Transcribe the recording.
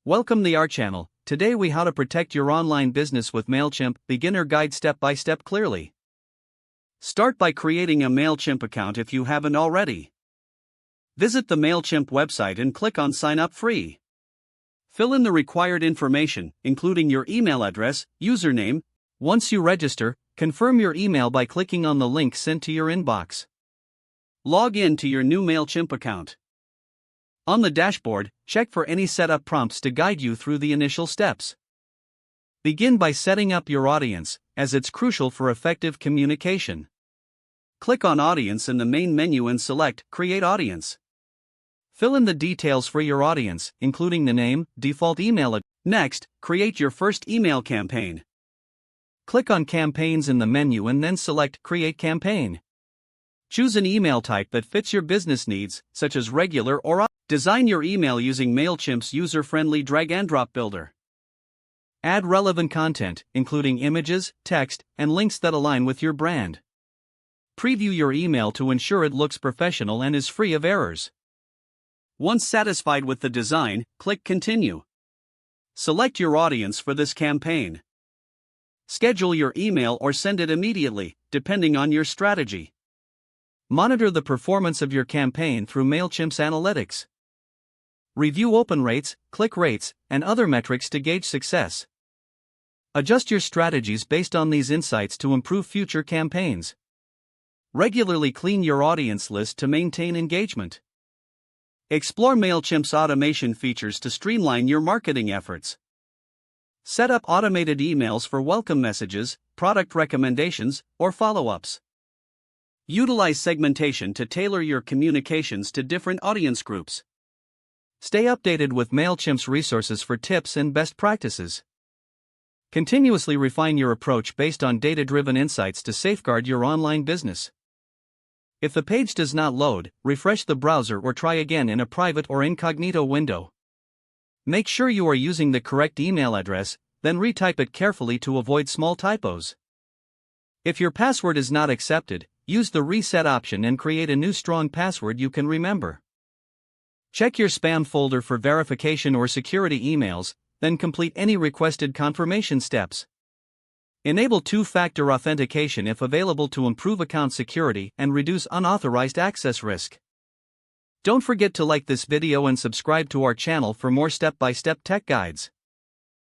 Welcome to our channel. Today we how to protect your online business with Mailchimp, beginner guide step by step clearly. Start by creating a Mailchimp account if you haven't already. Visit the Mailchimp website and click on sign up free. Fill in the required information, including your email address, username. Once you register, confirm your email by clicking on the link sent to your inbox. Log in to your new Mailchimp account. On the dashboard, check for any setup prompts to guide you through the initial steps. Begin by setting up your audience, as it's crucial for effective communication. Click on Audience in the main menu and select Create Audience. Fill in the details for your audience, including the name, default email address. Next, create your first email campaign. Click on Campaigns in the menu and then select Create Campaign. Choose an email type that fits your business needs, such as regular or design your email using Mailchimp's user-friendly drag-and-drop builder. Add relevant content, including images, text, and links that align with your brand. Preview your email to ensure it looks professional and is free of errors. Once satisfied with the design, click Continue. Select your audience for this campaign. Schedule your email or send it immediately, depending on your strategy. Monitor the performance of your campaign through Mailchimp's analytics. Review open rates, click rates, and other metrics to gauge success. Adjust your strategies based on these insights to improve future campaigns. Regularly clean your audience list to maintain engagement. Explore Mailchimp's automation features to streamline your marketing efforts. Set up automated emails for welcome messages, product recommendations, or follow-ups. Utilize segmentation to tailor your communications to different audience groups. Stay updated with Mailchimp's resources for tips and best practices. Continuously refine your approach based on data-driven insights to safeguard your online business. If the page does not load, refresh the browser or try again in a private or incognito window. Make sure you are using the correct email address, then retype it carefully to avoid small typos. If your password is not accepted, use the reset option and create a new strong password you can remember. Check your spam folder for verification or security emails, then complete any requested confirmation steps. Enable two-factor authentication if available to improve account security and reduce unauthorized access risk. Don't forget to like this video and subscribe to our channel for more step-by-step tech guides.